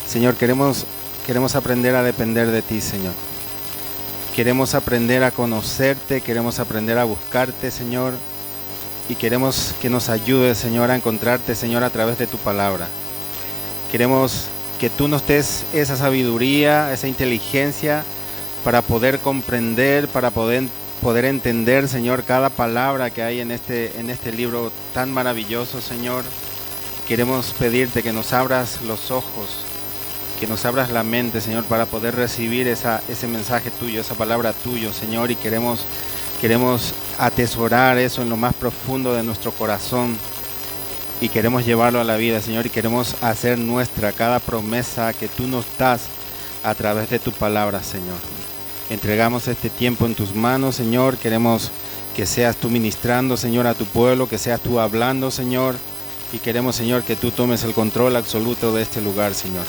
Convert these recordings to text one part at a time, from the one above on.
Señor, queremos aprender a depender de ti, Señor. Queremos aprender a conocerte, queremos aprender a buscarte, Señor. Y queremos que nos ayudes, Señor, a encontrarte, Señor, a través de tu palabra. Queremos que tú nos des esa sabiduría, esa inteligencia para poder comprender, para poder entender, Señor, cada palabra que hay en este libro tan maravilloso, Señor. Queremos pedirte que nos abras los ojos, que nos abras la mente, Señor, para poder recibir ese mensaje tuyo, esa palabra tuyo, Señor, y queremos atesorar eso en lo más profundo de nuestro corazón y queremos llevarlo a la vida, Señor, y queremos hacer nuestra cada promesa que tú nos das a través de tu palabra, Señor. Entregamos este tiempo en tus manos, Señor. Queremos que seas tú ministrando, Señor, a tu pueblo, que seas tú hablando, Señor, y queremos, Señor, que tú tomes el control absoluto de este lugar, Señor.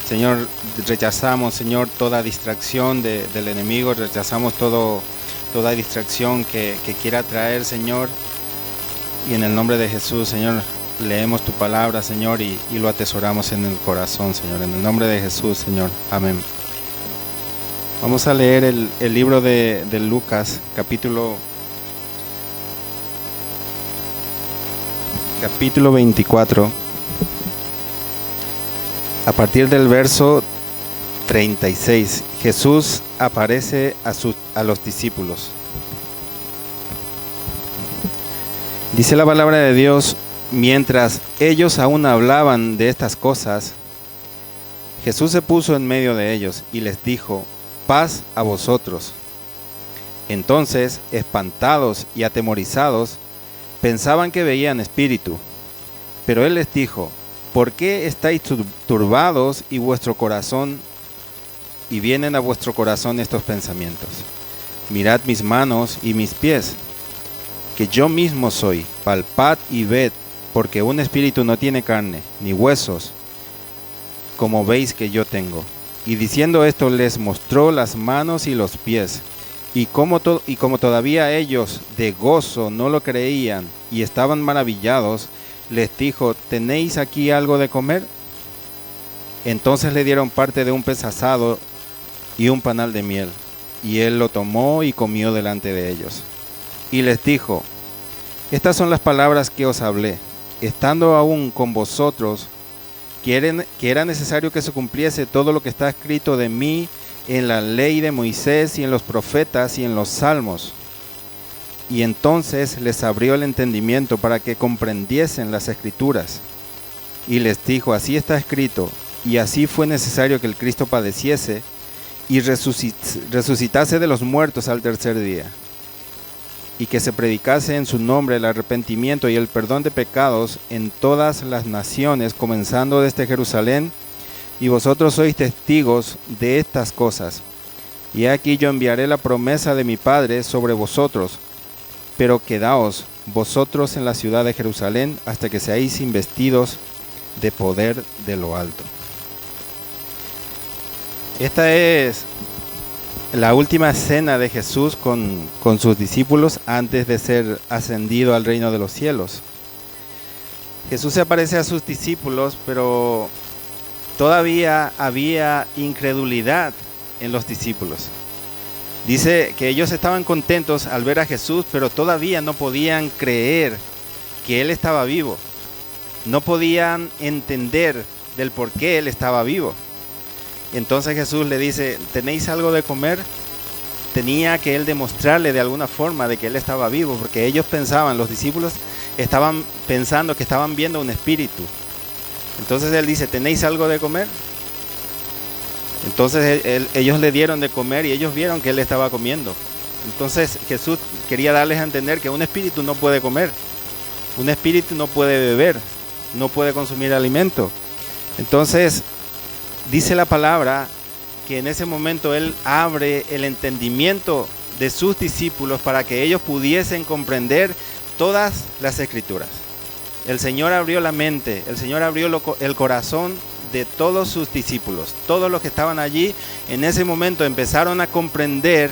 Señor, rechazamos, Señor, toda distracción del enemigo, rechazamos toda distracción que quiera traer, Señor, y en el nombre de Jesús, Señor, leemos tu palabra, Señor, y lo atesoramos en el corazón, Señor, en el nombre de Jesús, Señor, amén. Vamos a leer el libro de Lucas, capítulo 24, a partir del verso 36. Jesús aparece a los discípulos. Dice la palabra de Dios: mientras ellos aún hablaban de estas cosas, Jesús se puso en medio de ellos y les dijo: paz a vosotros. Entonces, espantados y atemorizados, pensaban que veían espíritu. Pero él les dijo: ¿por qué estáis turbados y vienen a vuestro corazón estos pensamientos? Mirad mis manos y mis pies, que yo mismo soy. Palpad y ved, porque un espíritu no tiene carne ni huesos, como veis que yo tengo. Y diciendo esto, les mostró las manos y los pies. Y como todavía ellos de gozo no lo creían y estaban maravillados, les dijo: ¿tenéis aquí algo de comer? Entonces le dieron parte de un pez asado y un panal de miel, y él lo tomó y comió delante de ellos. Y les dijo: estas son las palabras que os hablé, estando aún con vosotros, que era necesario que se cumpliese todo lo que está escrito de mí en la ley de Moisés y en los profetas y en los salmos. Y entonces les abrió el entendimiento para que comprendiesen las escrituras. Y les dijo: así está escrito, y así fue necesario que el Cristo padeciese y resucitase de los muertos al tercer día, y que se predicase en su nombre el arrepentimiento y el perdón de pecados en todas las naciones, comenzando desde Jerusalén. Y vosotros sois testigos de estas cosas. Y aquí yo enviaré la promesa de mi Padre sobre vosotros, pero quedaos vosotros en la ciudad de Jerusalén hasta que seáis investidos de poder de lo alto. Esta es la última cena de Jesús con sus discípulos antes de ser ascendido al reino de los cielos. Jesús se aparece a sus discípulos, pero todavía había incredulidad en los discípulos. Dice que ellos estaban contentos al ver a Jesús, pero todavía no podían creer que Él estaba vivo. No podían entender del por qué Él estaba vivo. Entonces Jesús le dice: ¿tenéis algo de comer? Tenía que Él demostrarle de alguna forma de que Él estaba vivo, porque ellos pensaban, los discípulos estaban pensando que estaban viendo un espíritu. Entonces Él dice: ¿tenéis algo de comer? Entonces ellos le dieron de comer y ellos vieron que Él estaba comiendo. Entonces Jesús quería darles a entender que un espíritu no puede comer, un espíritu no puede beber, no puede consumir alimento. Entonces dice la palabra que en ese momento Él abre el entendimiento de sus discípulos para que ellos pudiesen comprender todas las escrituras. El Señor abrió la mente, el Señor abrió el corazón de todos sus discípulos. Todos los que estaban allí en ese momento empezaron a comprender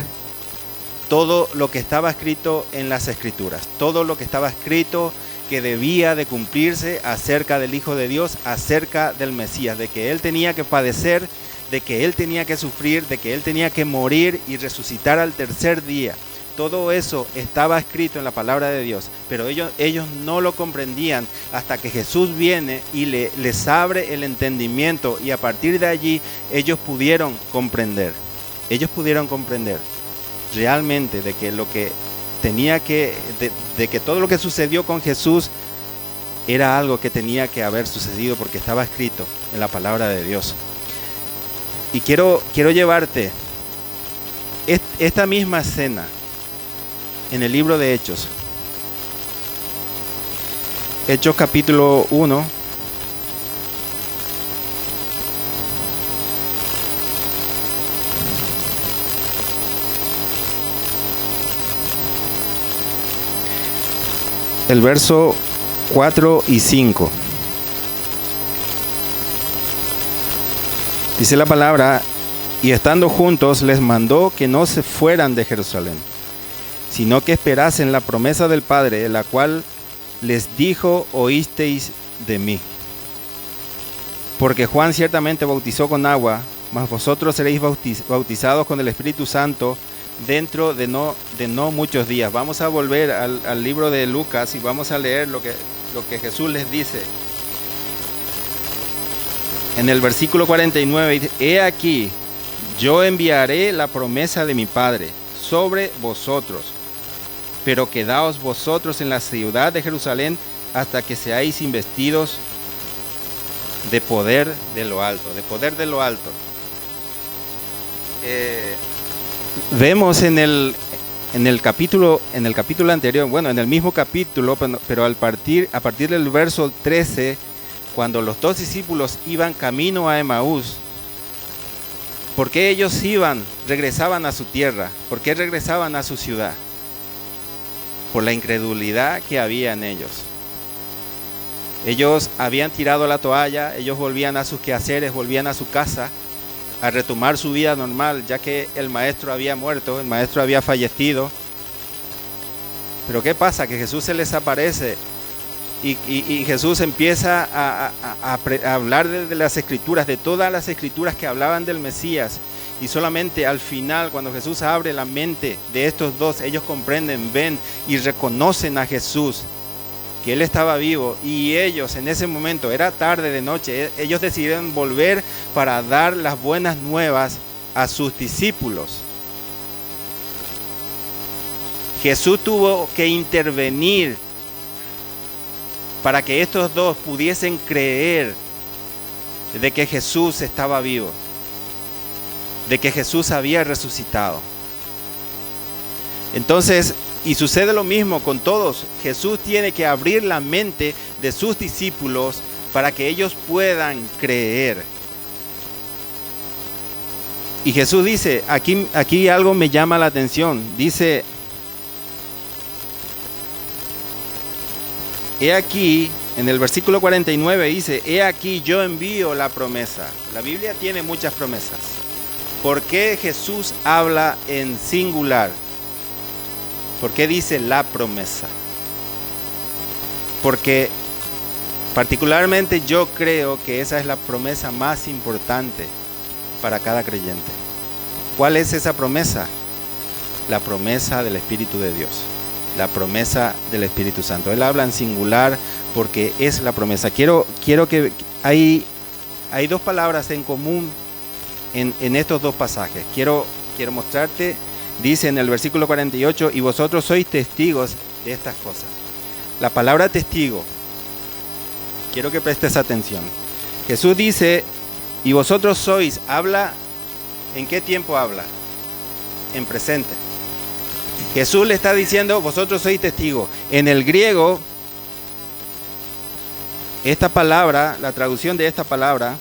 todo lo que estaba escrito en las escrituras, todo lo que estaba escrito que debía de cumplirse acerca del Hijo de Dios, acerca del Mesías, de que Él tenía que padecer, de que Él tenía que sufrir, de que Él tenía que morir y resucitar al tercer día. Todo eso estaba escrito en la palabra de Dios, pero ellos no lo comprendían hasta que Jesús viene y les abre el entendimiento, y a partir de allí ellos pudieron comprender. Ellos pudieron comprender realmente de que lo que tenía que, de que todo lo que sucedió con Jesús era algo que tenía que haber sucedido porque estaba escrito en la palabra de Dios. Y quiero llevarte esta misma escena en el libro de Hechos. Hechos capítulo 1. El verso 4 y 5. Dice la palabra: y estando juntos les mandó que no se fueran de Jerusalén, sino que esperasen la promesa del Padre, la cual les dijo: oísteis de mí. Porque Juan ciertamente bautizó con agua, mas vosotros seréis bautizados con el Espíritu Santo dentro de no muchos días. Vamos a volver al libro de Lucas y vamos a leer lo que Jesús les dice. En el versículo 49 dice: he aquí, yo enviaré la promesa de mi Padre sobre vosotros, pero quedaos vosotros en la ciudad de Jerusalén hasta que seáis investidos de poder de lo alto. De poder de lo alto. Vemos en el capítulo anterior, bueno, en el mismo capítulo, pero a partir del verso 13, cuando los dos discípulos iban camino a Emaús, ¿por qué ellos regresaban a su tierra? ¿Por qué regresaban a su ciudad? Por la incredulidad que había en ellos. Ellos habían tirado la toalla, ellos volvían a sus quehaceres, volvían a su casa, a retomar su vida normal, ya que el maestro había muerto, el maestro había fallecido. Pero ¿qué pasa? Que Jesús se les aparece y Jesús empieza a hablar de las escrituras, de todas las escrituras que hablaban del Mesías, y solamente al final, cuando Jesús abre la mente de estos dos, ellos comprenden, ven y reconocen a Jesús, que Él estaba vivo, y ellos en ese momento, era tarde de noche, ellos decidieron volver para dar las buenas nuevas a sus discípulos. Jesús tuvo que intervenir para que estos dos pudiesen creer de que Jesús estaba vivo, de que Jesús había resucitado. Entonces, y sucede lo mismo con todos. Jesús tiene que abrir la mente de sus discípulos para que ellos puedan creer. Y Jesús dice, aquí algo me llama la atención. Dice: he aquí, en el versículo 49 dice: he aquí, yo envío la promesa. La Biblia tiene muchas promesas. ¿Por qué Jesús habla en singular? ¿Por qué dice la promesa? Porque particularmente yo creo que esa es la promesa más importante para cada creyente. ¿Cuál es esa promesa? La promesa del Espíritu de Dios. La promesa del Espíritu Santo. Él habla en singular porque es la promesa. Quiero que hay dos palabras en común en estos dos pasajes. Quiero mostrarte. Dice en el versículo 48: y vosotros sois testigos de estas cosas. La palabra testigo, quiero que prestes atención. Jesús dice: y vosotros sois, habla, ¿en qué tiempo habla? En presente. Jesús le está diciendo: vosotros sois testigos. En el griego, esta palabra, la traducción de esta palabra,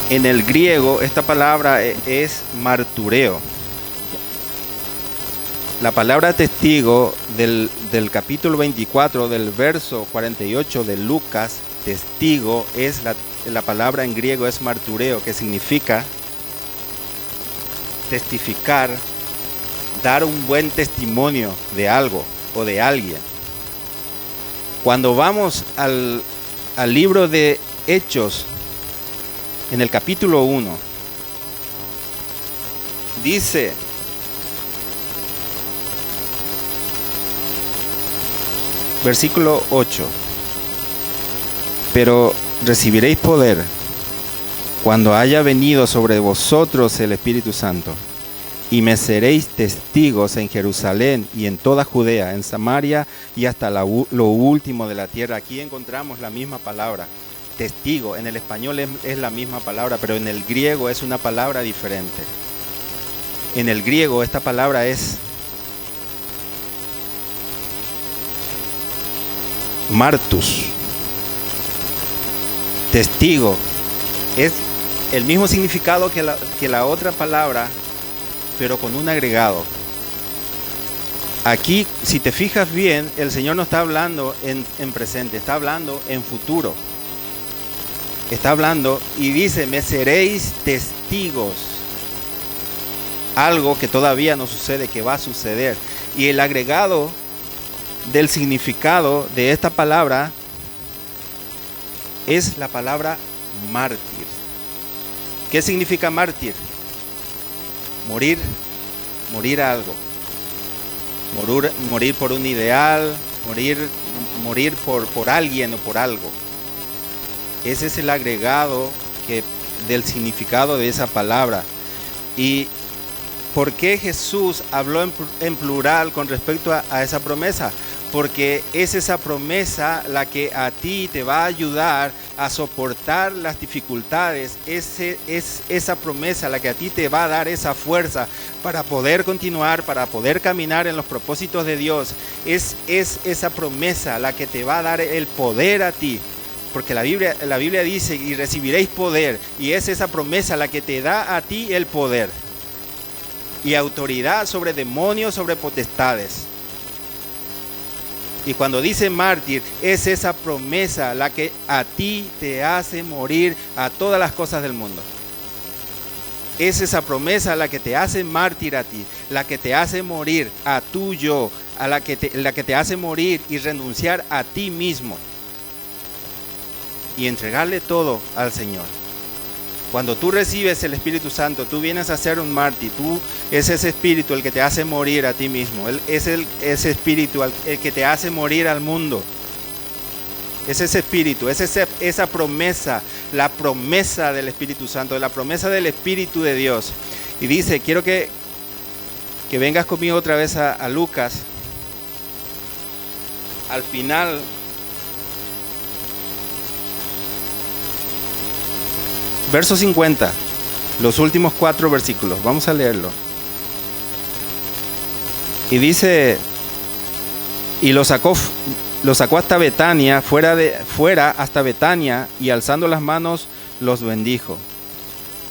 en el griego, esta palabra es martureo. La palabra testigo del capítulo 24, del verso 48 de Lucas, testigo, es la palabra en griego es martureo, que significa testificar, dar un buen testimonio de algo o de alguien. Cuando vamos al libro de Hechos, en el capítulo 1, dice: versículo 8, pero recibiréis poder cuando haya venido sobre vosotros el Espíritu Santo, y me seréis testigos en Jerusalén y en toda Judea, en Samaria y hasta lo último de la tierra. Aquí encontramos la misma palabra, testigo. En el español es la misma palabra, pero en el griego es una palabra diferente. En el griego esta palabra es martus. Testigo es el mismo significado que la otra palabra, pero con un agregado. Aquí, si te fijas bien, el Señor no está hablando en presente, está hablando en futuro. Está hablando y dice: me seréis testigos. Algo que todavía no sucede, que va a suceder. Y el agregado del significado de esta palabra es la palabra mártir. ¿Qué significa mártir? Morir a algo. Morir por un ideal, morir por alguien o por algo. Ese es el agregado del significado de esa palabra. ¿Y por qué Jesús habló en plural con respecto a esa promesa? Porque es esa promesa la que a ti te va a ayudar a soportar las dificultades. Es esa promesa la que a ti te va a dar esa fuerza para poder continuar, para poder caminar en los propósitos de Dios. Es esa promesa la que te va a dar el poder a ti. Porque la Biblia dice: y recibiréis poder. Y es esa promesa la que te da a ti el poder y autoridad sobre demonios, sobre potestades. Y cuando dice mártir, es esa promesa la que a ti te hace morir a todas las cosas del mundo. Es esa promesa la que te hace mártir a ti, la que te hace morir a tu yo, la que te hace morir y renunciar a ti mismo y entregarle todo al Señor. Cuando tú recibes el Espíritu Santo, tú vienes a ser un mártir. Es ese espíritu el que te hace morir a ti mismo. Ese espíritu el que te hace morir al mundo. Es ese espíritu, es esa promesa, la promesa del Espíritu Santo, la promesa del Espíritu de Dios. Y dice: quiero que vengas conmigo otra vez a Lucas. Al final, verso 50, los últimos 4 versículos, vamos a leerlo. Y dice: y lo sacó hasta Betania, fuera hasta Betania, y alzando las manos los bendijo.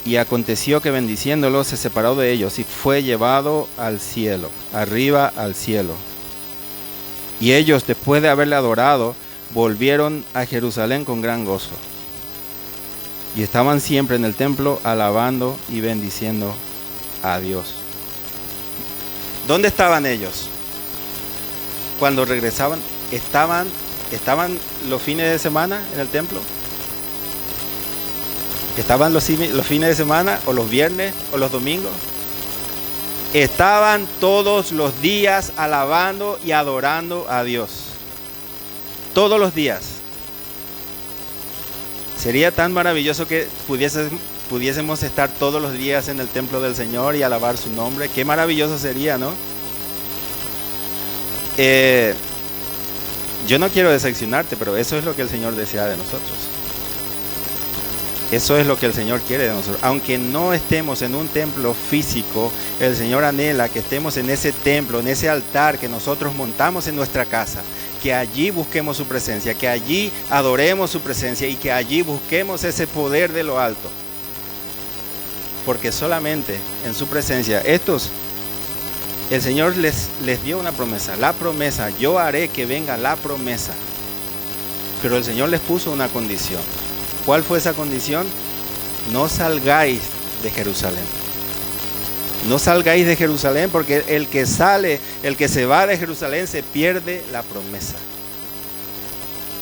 Y aconteció que bendiciéndolos se separó de ellos y fue llevado al cielo, arriba al cielo. Y ellos, después de haberle adorado, volvieron a Jerusalén con gran gozo. Y estaban siempre en el templo alabando y bendiciendo a Dios. ¿Dónde estaban ellos? Cuando regresaban, ¿estaban los fines de semana en el templo? ¿Estaban los fines de semana o los viernes o los domingos? Estaban todos los días alabando y adorando a Dios. Todos los días. Sería tan maravilloso que pudiésemos estar todos los días en el templo del Señor y alabar su nombre. Qué maravilloso sería, ¿no? Yo no quiero decepcionarte, pero eso es lo que el Señor desea de nosotros. Eso es lo que el Señor quiere de nosotros. Aunque no estemos en un templo físico, el Señor anhela que estemos en ese templo, en ese altar que nosotros montamos en nuestra casa. Que allí busquemos su presencia, que allí adoremos su presencia y que allí busquemos ese poder de lo alto. Porque solamente en su presencia, el Señor les dio una promesa, la promesa, yo haré que venga la promesa. Pero el Señor les puso una condición. ¿Cuál fue esa condición? No salgáis de Jerusalén. No salgáis de Jerusalén, porque el que sale, el que se va de Jerusalén se pierde la promesa.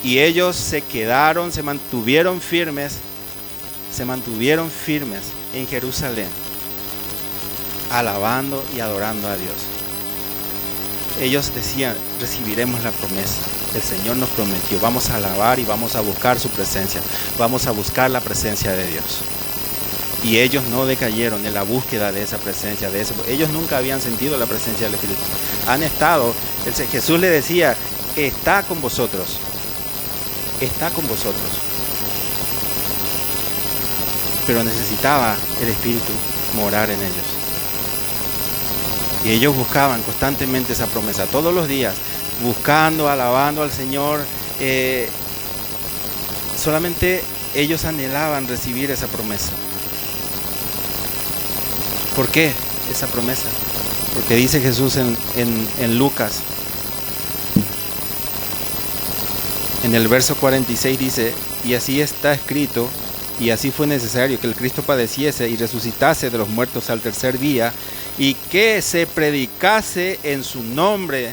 Y ellos se quedaron, se mantuvieron firmes en Jerusalén, alabando y adorando a Dios. Ellos decían, recibiremos la promesa. El Señor nos prometió, vamos a alabar y vamos a buscar su presencia. Vamos a buscar la presencia de Dios. Y ellos no decayeron en la búsqueda de esa presencia, de eso. Ellos nunca habían sentido la presencia del Espíritu. Han estado, Jesús le decía, está con vosotros. Está con vosotros. Pero necesitaba el Espíritu morar en ellos. Y ellos buscaban constantemente esa promesa, todos los días, buscando, alabando al Señor. Solamente ellos anhelaban recibir esa promesa. ¿Por qué esa promesa? Porque dice Jesús en Lucas, en el verso 46 dice, y así está escrito, y así fue necesario que el Cristo padeciese y resucitase de los muertos al tercer día, y que se predicase en su nombre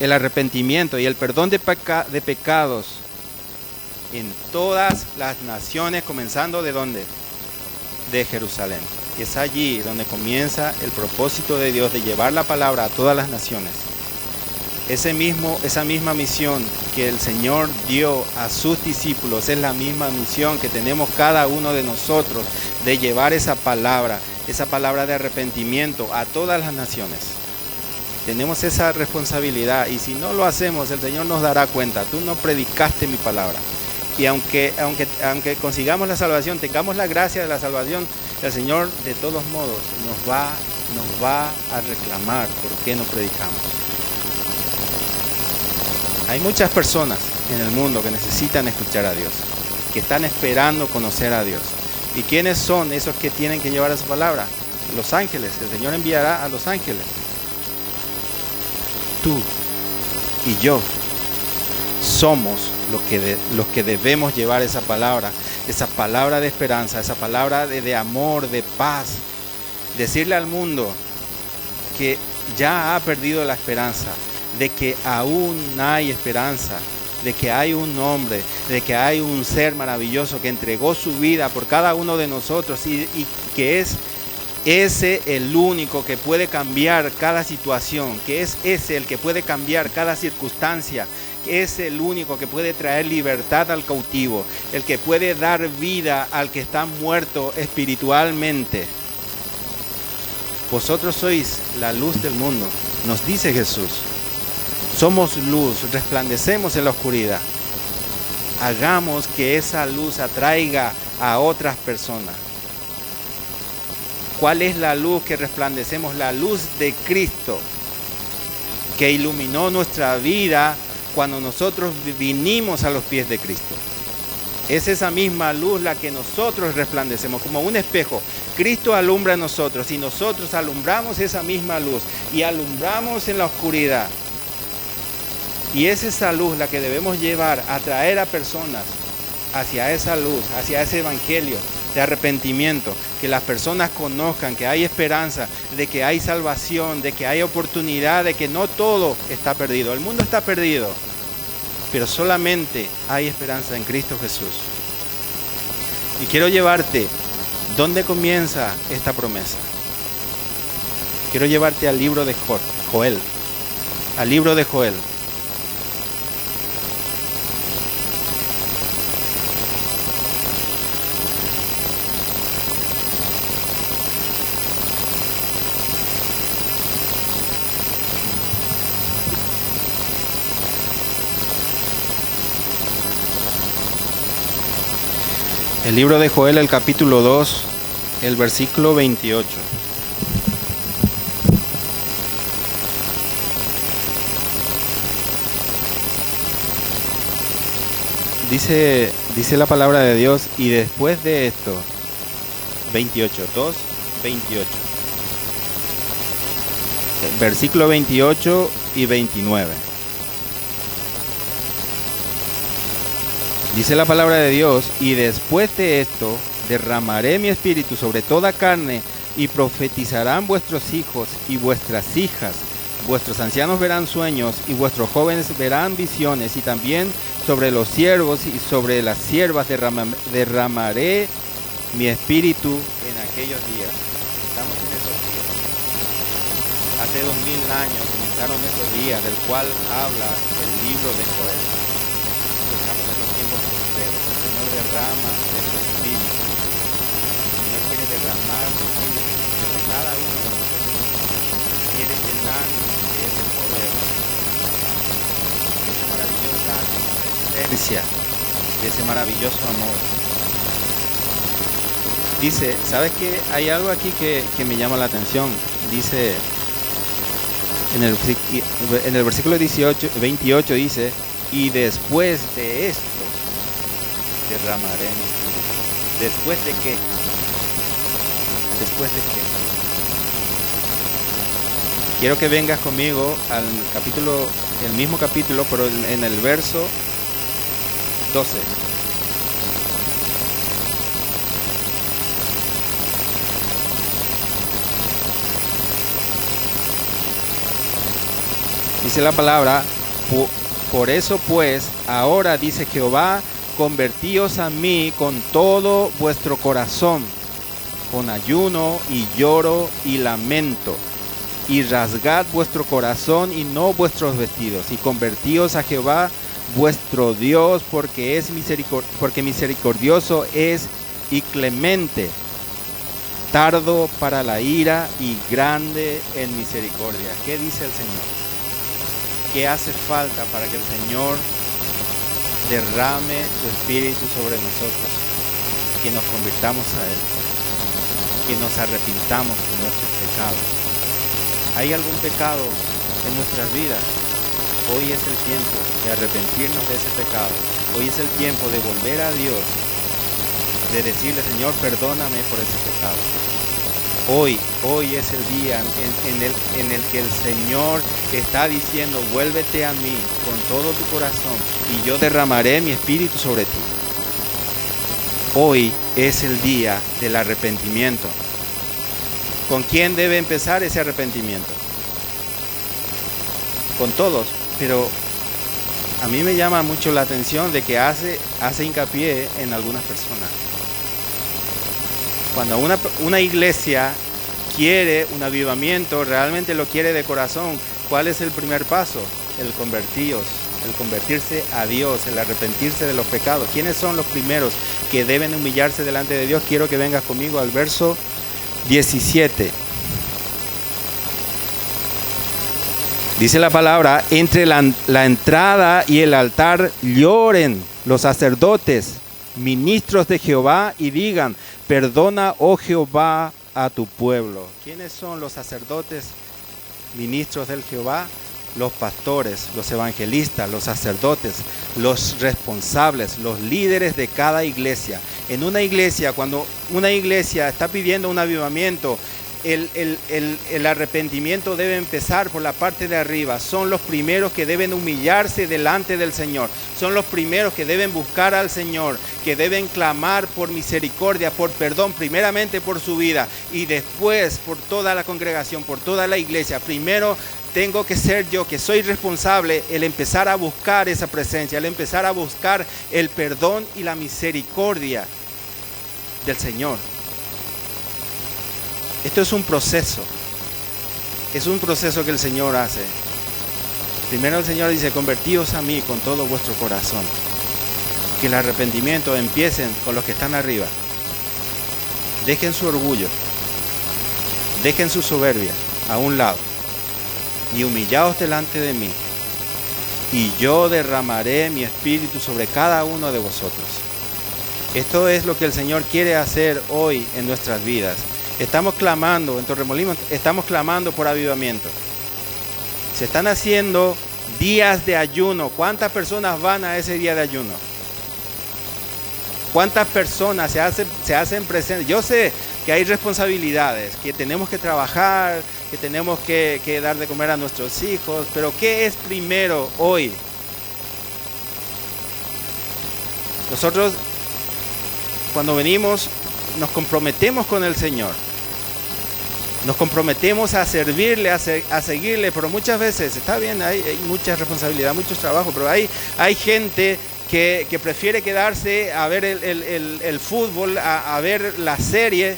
el arrepentimiento y el perdón de pecados en todas las naciones, comenzando ¿de dónde? De Jerusalén. Y es allí donde comienza el propósito de Dios de llevar la palabra a todas las naciones. Esa misma misión que el Señor dio a sus discípulos es la misma misión que tenemos cada uno de nosotros de llevar esa palabra de arrepentimiento a todas las naciones. Tenemos esa responsabilidad y si no lo hacemos, el Señor nos dará cuenta. Tú no predicaste mi palabra. Y aunque consigamos la salvación, tengamos la gracia de la salvación, el Señor de todos modos nos va a reclamar por qué no predicamos. Hay muchas personas en el mundo que necesitan escuchar a Dios, que están esperando conocer a Dios. ¿Y quiénes son esos que tienen que llevar esa palabra? Los ángeles. El Señor enviará a los ángeles. Tú y yo somos los que debemos llevar esa palabra de esperanza, esa palabra de amor, de paz. Decirle al mundo que ya ha perdido la esperanza, de que aún hay esperanza, de que hay un hombre, de que hay un ser maravilloso que entregó su vida por cada uno de nosotros y que es ese el único que puede cambiar cada situación, que es ese el que puede cambiar cada circunstancia, que es el único que puede traer libertad al cautivo, el que puede dar vida al que está muerto espiritualmente. Vosotros sois la luz del mundo, nos dice Jesús. Somos luz, resplandecemos en la oscuridad. Hagamos que esa luz atraiga a otras personas. ¿Cuál es la luz que resplandecemos? La luz de Cristo, que iluminó nuestra vida cuando nosotros vinimos a los pies de Cristo. Es esa misma luz la que nosotros resplandecemos, como un espejo. Cristo alumbra a nosotros y nosotros alumbramos esa misma luz y alumbramos en la oscuridad. Y es esa luz la que debemos llevar, atraer a personas hacia esa luz, hacia ese evangelio de arrepentimiento, que las personas conozcan que hay esperanza, de que hay salvación, de que hay oportunidad, de que no todo está perdido. El mundo está perdido, pero solamente hay esperanza en Cristo Jesús. Y quiero llevarte, ¿dónde comienza esta promesa? Quiero llevarte al libro de Joel, al libro de Joel. El libro de Joel, el capítulo 2, el versículo 28. Dice la palabra de Dios, y después de esto, 28, 2, 28. Versículo 28 y 29. Dice la palabra de Dios, y después de esto derramaré mi espíritu sobre toda carne, y profetizarán vuestros hijos y vuestras hijas. Vuestros ancianos verán sueños y vuestros jóvenes verán visiones, y también sobre los siervos y sobre las siervas derramaré mi espíritu en aquellos días. Estamos en esos días. Hace 2000 años comenzaron esos días del cual habla el libro de Joel. Estamos en los tiempos postreros. El Señor derrama de su espíritu. El Señor quiere derramar su espíritu sobre cada uno de nosotros. Quiere llenarnos de ese poder, de esa maravillosa presencia, de ese maravilloso amor. Dice, ¿sabes qué? Hay algo aquí que me llama la atención. Dice, en el versículo 28 dice, y después de esto derramaré mi espíritu. ¿Después de qué? ¿Después de qué? Quiero que vengas conmigo al capítulo, el mismo capítulo, pero en el verso 12. Dice la palabra, por eso pues, ahora dice Jehová, convertíos a mí con todo vuestro corazón, con ayuno y lloro y lamento, y rasgad vuestro corazón y no vuestros vestidos, y convertíos a Jehová vuestro Dios, porque misericordioso es y clemente, tardo para la ira y grande en misericordia. ¿Qué dice el Señor? ¿Qué hace falta para que el Señor derrame su espíritu sobre nosotros? Que nos convirtamos a Él, que nos arrepintamos de nuestros pecados. ¿Hay algún pecado en nuestras vidas? Hoy es el tiempo de arrepentirnos de ese pecado. Hoy es el tiempo de volver a Dios, de decirle, Señor, perdóname por ese pecado. Hoy es el día en el que el Señor está diciendo, vuélvete a mí con todo tu corazón y yo derramaré mi espíritu sobre ti. Hoy es el día del arrepentimiento. ¿Con quién debe empezar ese arrepentimiento? Con todos, pero a mí me llama mucho la atención de que hace hincapié en algunas personas. Cuando una iglesia quiere un avivamiento, realmente lo quiere de corazón, ¿cuál es el primer paso? El convertirse a Dios, el arrepentirse de los pecados. ¿Quiénes son los primeros que deben humillarse delante de Dios? Quiero que vengas conmigo al verso 17. Dice la palabra, entre la entrada y el altar lloren los sacerdotes, ministros de Jehová, y digan, perdona, oh Jehová, a tu pueblo. ¿Quiénes son los sacerdotes, ministros del Jehová? Los pastores, los evangelistas, los sacerdotes, los responsables, los líderes de cada iglesia. En una iglesia, cuando una iglesia está pidiendo un avivamiento, el arrepentimiento debe empezar por la parte de arriba. Son los primeros que deben humillarse delante del Señor. Son los primeros que deben buscar al Señor, que deben clamar por misericordia, por perdón, primeramente por su vida y después por toda la congregación, por toda la iglesia. Primero tengo que ser yo, que soy responsable, el empezar a buscar esa presencia, el empezar a buscar el perdón y la misericordia del Señor. Esto es un proceso que el Señor hace. Primero el Señor dice, convertíos a mí con todo vuestro corazón. Que el arrepentimiento empiecen con los que están arriba. Dejen su orgullo, dejen su soberbia a un lado y humillaos delante de mí. Y yo derramaré mi espíritu sobre cada uno de vosotros. Esto es lo que el Señor quiere hacer hoy en nuestras vidas. Estamos clamando, en Torremolinos, estamos clamando por avivamiento. Se están haciendo días de ayuno. ¿Cuántas personas van a ese día de ayuno? ¿Cuántas personas se hacen presentes? Yo sé que hay responsabilidades, que tenemos que trabajar, que tenemos que dar de comer a nuestros hijos, pero ¿qué es primero hoy? Nosotros, cuando venimos, nos comprometemos con el Señor. Nos comprometemos a servirle, a seguirle, pero muchas veces, está bien, hay mucha responsabilidad, mucho trabajo, pero hay gente que prefiere quedarse a ver el fútbol, a ver la serie.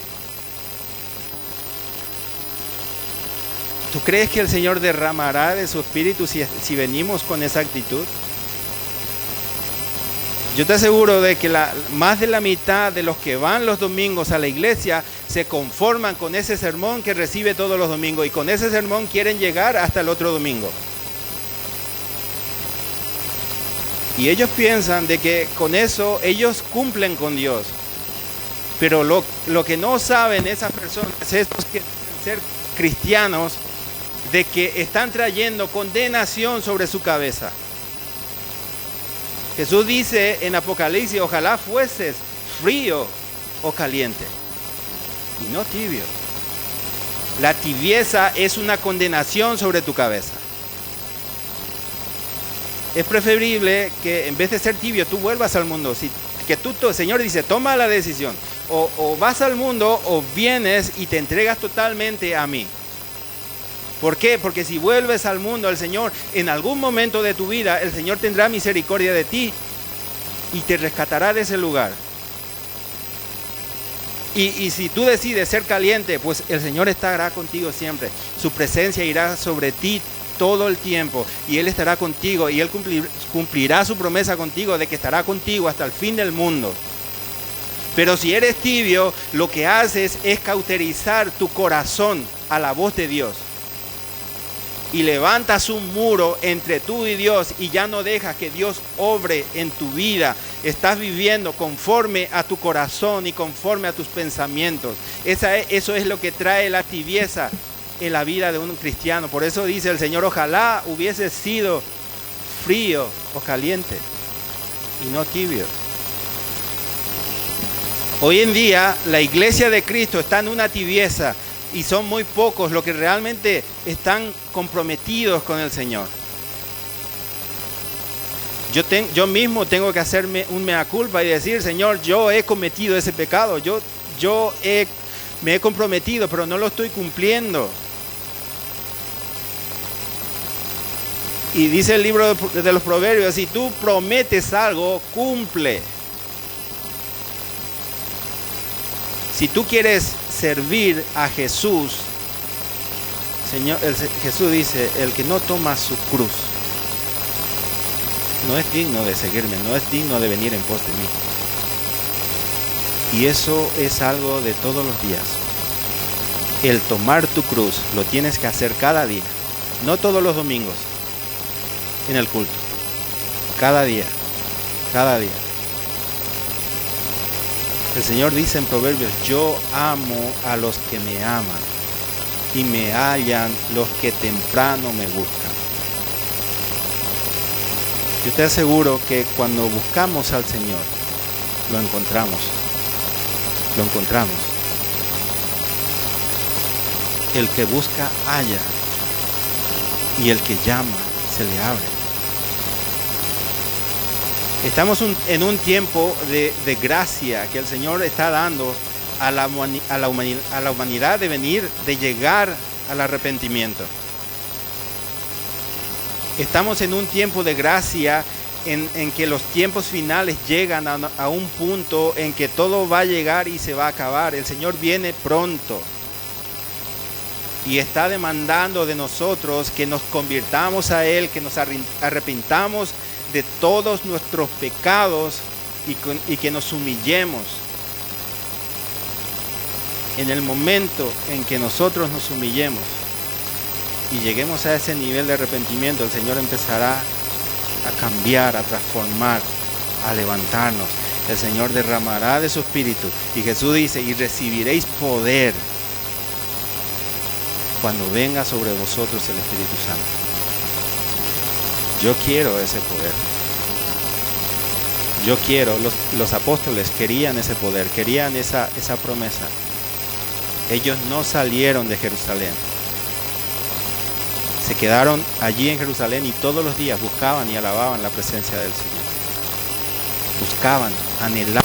¿Tú crees que el Señor derramará de su espíritu si venimos con esa actitud? Yo te aseguro de que más de la mitad de los que van los domingos a la iglesia se conforman con ese sermón que recibe todos los domingos y con ese sermón quieren llegar hasta el otro domingo. Y ellos piensan de que con eso ellos cumplen con Dios. Pero lo que no saben esas personas, estos que dicen ser cristianos, de que están trayendo condenación sobre su cabeza. Jesús dice en Apocalipsis, ojalá fueses frío o caliente, y no tibio. La tibieza es una condenación sobre tu cabeza. Es preferible que en vez de ser tibio, tú vuelvas al mundo. El Señor dice, toma la decisión. O vas al mundo o vienes y te entregas totalmente a mí. ¿Por qué? Porque si vuelves al mundo, el Señor, en algún momento de tu vida, el Señor tendrá misericordia de ti y te rescatará de ese lugar. Y si tú decides ser caliente, pues el Señor estará contigo siempre. Su presencia irá sobre ti todo el tiempo y Él estará contigo y Él cumplirá su promesa contigo de que estará contigo hasta el fin del mundo. Pero si eres tibio, lo que haces es cauterizar tu corazón a la voz de Dios. Y levantas un muro entre tú y Dios y ya no dejas que Dios obre en tu vida. Estás viviendo conforme a tu corazón y conforme a tus pensamientos. Eso es lo que trae la tibieza en la vida de un cristiano. Por eso dice el Señor, ojalá hubiese sido frío o caliente y no tibio. Hoy en día la iglesia de Cristo está en una tibieza. Y son muy pocos los que realmente están comprometidos con el Señor. Yo mismo tengo que hacerme un mea culpa y decir, Señor, yo he cometido ese pecado. Me he comprometido, pero no lo estoy cumpliendo. Y dice el libro de los Proverbios, si tú prometes algo, cumple. Si tú quieres servir a Jesús, Jesús dice, el que no toma su cruz no es digno de seguirme, no es digno de venir en pos de mí. Y eso es algo de todos los días. El tomar tu cruz lo tienes que hacer cada día, no todos los domingos en el culto, cada día, cada día. El Señor dice en Proverbios, yo amo a los que me aman y me hallan los que temprano me buscan. Yo te aseguro que cuando buscamos al Señor, lo encontramos. Lo encontramos. El que busca, halla. Y el que llama, se le abre. Estamos en un tiempo de gracia que el Señor está dando a la humanidad de llegar al arrepentimiento. Estamos en un tiempo de gracia en que los tiempos finales llegan a un punto en que todo va a llegar y se va a acabar. El Señor viene pronto y está demandando de nosotros que nos convirtamos a Él, que nos arrepintamos de todos nuestros pecados y que nos humillemos. En el momento en que nosotros nos humillemos y lleguemos a ese nivel de arrepentimiento, el Señor empezará a cambiar, a transformar, a levantarnos. El Señor derramará de su Espíritu. Y Jesús dice, y recibiréis poder cuando venga sobre vosotros el Espíritu Santo. Yo quiero ese poder. Yo quiero, los apóstoles querían ese poder, querían esa promesa. Ellos no salieron de Jerusalén. Se quedaron allí en Jerusalén y todos los días buscaban y alababan la presencia del Señor. Buscaban, anhelaban.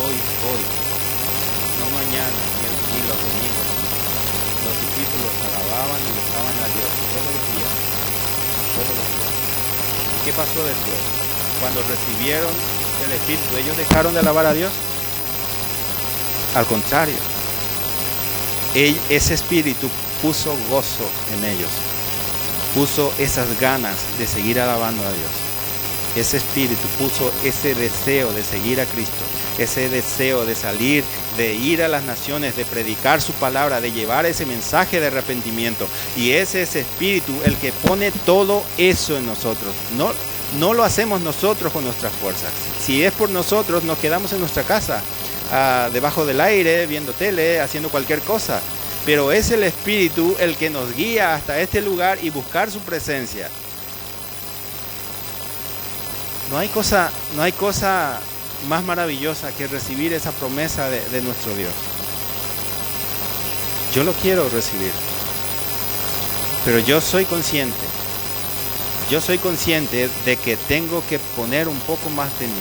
hoy, no mañana, ni los domingos. Los discípulos alababan y besaban a Dios todos los días, todos los días. ¿Y qué pasó después? Cuando recibieron el Espíritu, ¿ellos dejaron de alabar a Dios? Al contrario, ese Espíritu puso gozo en ellos, puso esas ganas de seguir alabando a Dios. Ese Espíritu puso ese deseo de seguir a Cristo, ese deseo de salir, de ir a las naciones, de predicar su palabra, de llevar ese mensaje de arrepentimiento. Y es ese Espíritu el que pone todo eso en nosotros. No lo hacemos nosotros con nuestras fuerzas. Si es por nosotros, nos quedamos en nuestra casa, debajo del aire, viendo tele, haciendo cualquier cosa. Pero es el Espíritu el que nos guía hasta este lugar y buscar su presencia. No hay cosa más maravillosa que recibir esa promesa de nuestro Dios. Yo lo quiero recibir, pero yo soy consciente de que tengo que poner un poco más de mí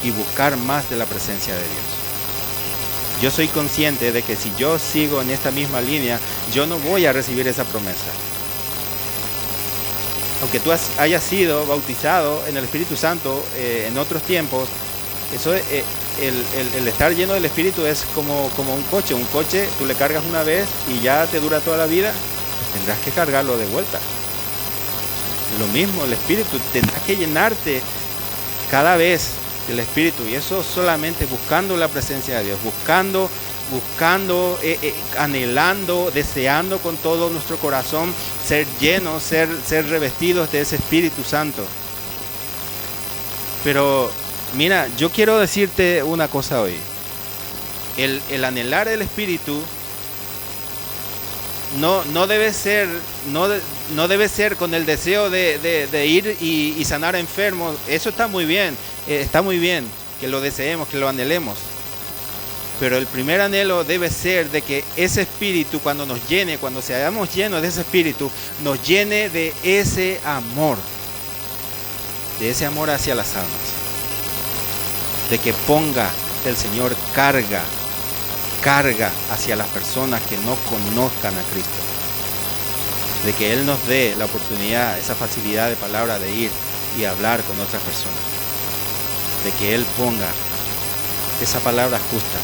y buscar más de la presencia de Dios. Yo soy consciente de que si yo sigo en esta misma línea, yo no voy a recibir esa promesa. Aunque tú hayas sido bautizado en el Espíritu Santo en otros tiempos, eso, el estar lleno del Espíritu es como un coche. Un coche tú le cargas una vez y ya te dura toda la vida, pues tendrás que cargarlo de vuelta. Lo mismo, el Espíritu, tendrás que llenarte cada vez del Espíritu, y eso solamente buscando la presencia de Dios, buscando, anhelando, deseando con todo nuestro corazón ser llenos, ser revestidos de ese Espíritu Santo. Pero mira, yo quiero decirte una cosa hoy. El anhelar el Espíritu no debe ser con el deseo de ir y sanar enfermos. Eso está muy bien que lo deseemos, que lo anhelemos. Pero el primer anhelo debe ser de que ese Espíritu, cuando seamos llenos de ese Espíritu, nos llene de ese amor hacia las almas. De que ponga el Señor carga hacia las personas que no conozcan a Cristo. De que Él nos dé la oportunidad, esa facilidad de palabra de ir y hablar con otras personas. De que Él ponga esa palabra justa,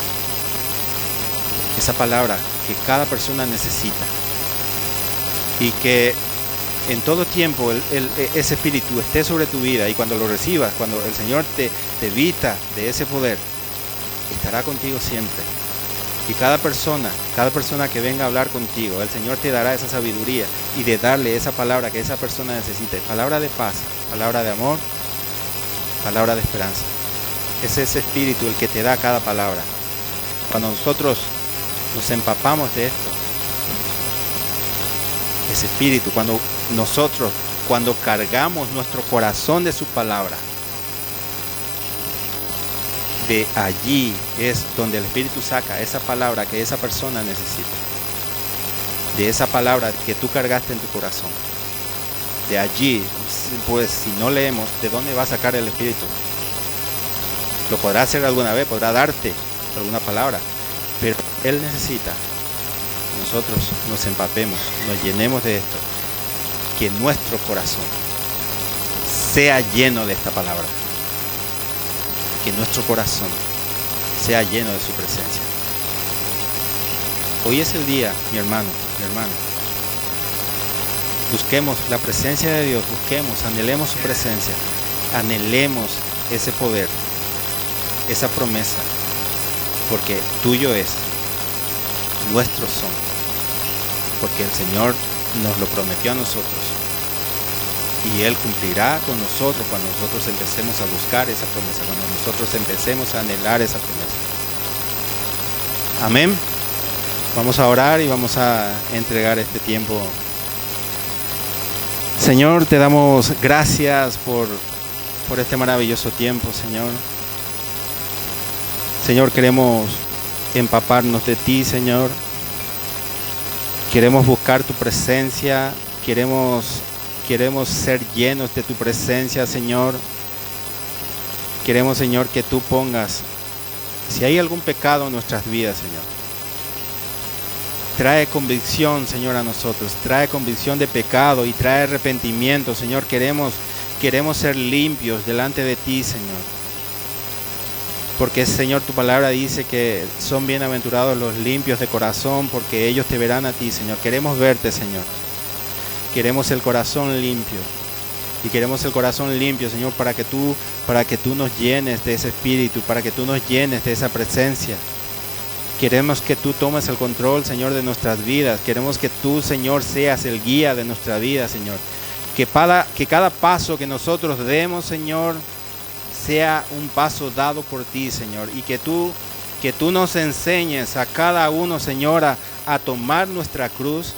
esa palabra que cada persona necesita, y que en todo tiempo ese Espíritu esté sobre tu vida, y cuando lo recibas, cuando el Señor te vista de ese poder, estará contigo siempre. Y cada persona que venga a hablar contigo, el Señor te dará esa sabiduría y de darle esa palabra que esa persona necesite. Palabra de paz, palabra de amor, palabra de esperanza. Es ese Espíritu el que te da cada palabra. Cuando nosotros nos empapamos de esto, ese Espíritu, cuando cargamos nuestro corazón de su palabra, de allí es donde el Espíritu saca esa palabra que esa persona necesita. De esa palabra que tú cargaste en tu corazón. De allí, pues si no leemos, ¿de dónde va a sacar el Espíritu? Lo podrá hacer alguna vez, podrá darte alguna palabra, pero Él necesita que nosotros nos empapemos, nos llenemos de esto, que nuestro corazón sea lleno de esta palabra, que nuestro corazón sea lleno de su presencia. Hoy es el día, mi hermano, mi hermana. Busquemos la presencia de Dios, anhelemos su presencia, anhelemos ese poder, esa promesa, porque tuyo es, nuestros son, porque el Señor nos lo prometió a nosotros, y Él cumplirá con nosotros cuando nosotros empecemos a buscar esa promesa, cuando nosotros empecemos a anhelar esa promesa. Amén. Vamos a orar y vamos a entregar este tiempo. Señor, te damos gracias por este maravilloso tiempo, Señor. Señor, queremos empaparnos de ti, Señor. Queremos buscar tu presencia, queremos ser llenos de tu presencia, Señor. Queremos, Señor, que tú pongas Si hay algún pecado en nuestras vidas, Señor, trae convicción, Señor, a nosotros. Trae convicción de pecado y trae arrepentimiento, Señor. Queremos ser limpios delante de ti, Señor. Porque, Señor, tu palabra dice que son bienaventurados los limpios de corazón, porque ellos te verán a ti, Señor. Queremos verte, Señor. Queremos el corazón limpio. Y queremos el corazón limpio, Señor, para que tú nos llenes de ese espíritu, para que tú nos llenes de esa presencia. Queremos que tú tomes el control, Señor, de nuestras vidas. Queremos que tú, Señor, seas el guía de nuestra vida, Señor. Que cada paso que nosotros demos, Señor, sea un paso dado por ti, Señor. Y que tú nos enseñes a cada uno, Señor, a tomar nuestra cruz.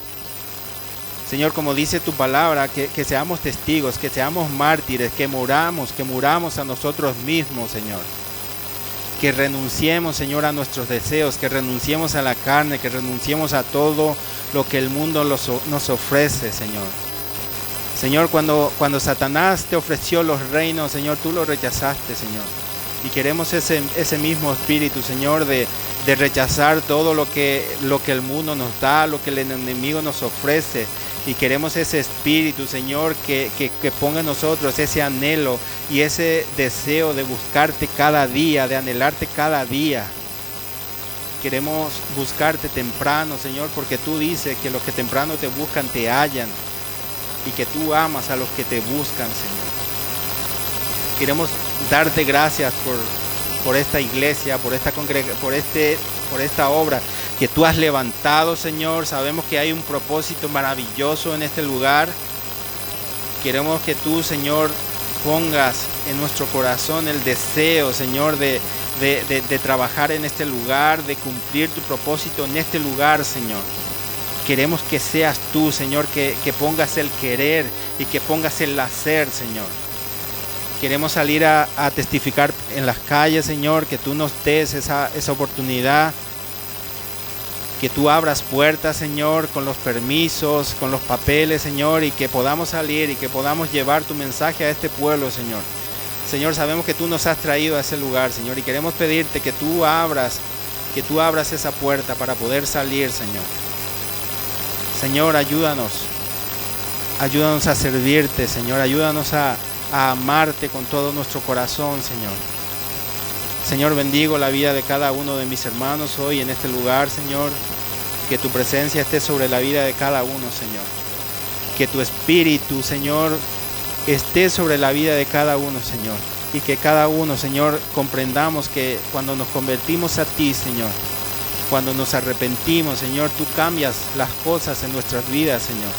Señor, como dice tu palabra, que seamos testigos, que seamos mártires, que muramos a nosotros mismos, Señor. Que renunciemos, Señor, a nuestros deseos, que renunciemos a la carne, que renunciemos a todo lo que el mundo nos ofrece, Señor. Señor, cuando Satanás te ofreció los reinos, Señor, tú lo rechazaste, Señor. Y queremos ese mismo espíritu, Señor, de rechazar todo lo que el mundo nos da, lo que el enemigo nos ofrece. Y queremos ese espíritu, Señor, que ponga en nosotros ese anhelo y ese deseo de buscarte cada día, de anhelarte cada día. Queremos buscarte temprano, Señor, porque tú dices que los que temprano te buscan te hallan y que tú amas a los que te buscan, Señor. Queremos darte gracias por esta iglesia, por esta obra que tú has levantado, Señor. Sabemos que hay un propósito maravilloso en este lugar. Queremos que tú, Señor, pongas en nuestro corazón el deseo, Señor, de trabajar en este lugar, de cumplir tu propósito en este lugar, Señor. Queremos que seas tú, Señor, que pongas el querer y que pongas el hacer, Señor. Queremos salir a testificar en las calles, Señor, que tú nos des esa oportunidad, que tú abras puertas, Señor, con los permisos, con los papeles, Señor, y que podamos salir y que podamos llevar tu mensaje a este pueblo, Señor. Señor, sabemos que tú nos has traído a ese lugar, Señor, y queremos pedirte que tú abras esa puerta para poder salir, Señor. Señor, ayúdanos a servirte, Señor, ayúdanos a amarte con todo nuestro corazón, Señor. Señor, bendigo la vida de cada uno de mis hermanos hoy en este lugar, Señor. Que tu presencia esté sobre la vida de cada uno, Señor. Que tu espíritu, Señor, esté sobre la vida de cada uno, Señor. Y que cada uno, Señor, comprendamos que cuando nos convertimos a ti, Señor, cuando nos arrepentimos, Señor, tú cambias las cosas en nuestras vidas, Señor.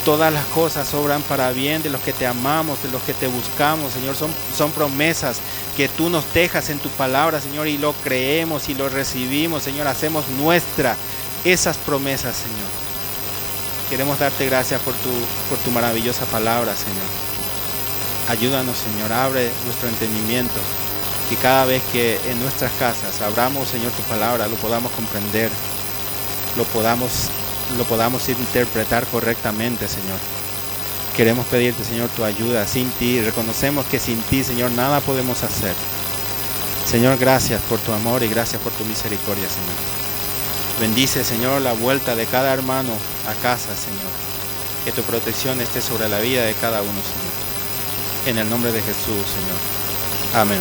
Todas las cosas obran para bien de los que te amamos, de los que te buscamos, Señor. Son promesas que tú nos dejas en tu palabra, Señor, y lo creemos y lo recibimos, Señor. Hacemos nuestra esas promesas, Señor. Queremos darte gracias por tu maravillosa palabra, Señor. Ayúdanos, Señor. Abre nuestro entendimiento. Que cada vez que en nuestras casas abramos, Señor, tu palabra, lo podamos comprender, lo podamos interpretar correctamente, Señor. Queremos pedirte, Señor, tu ayuda. Sin ti, reconocemos que sin ti, Señor, nada podemos hacer. Señor, gracias por tu amor y gracias por tu misericordia, Señor. Bendice, Señor, la vuelta de cada hermano a casa, Señor. Que tu protección esté sobre la vida de cada uno, Señor. En el nombre de Jesús, Señor. Amén.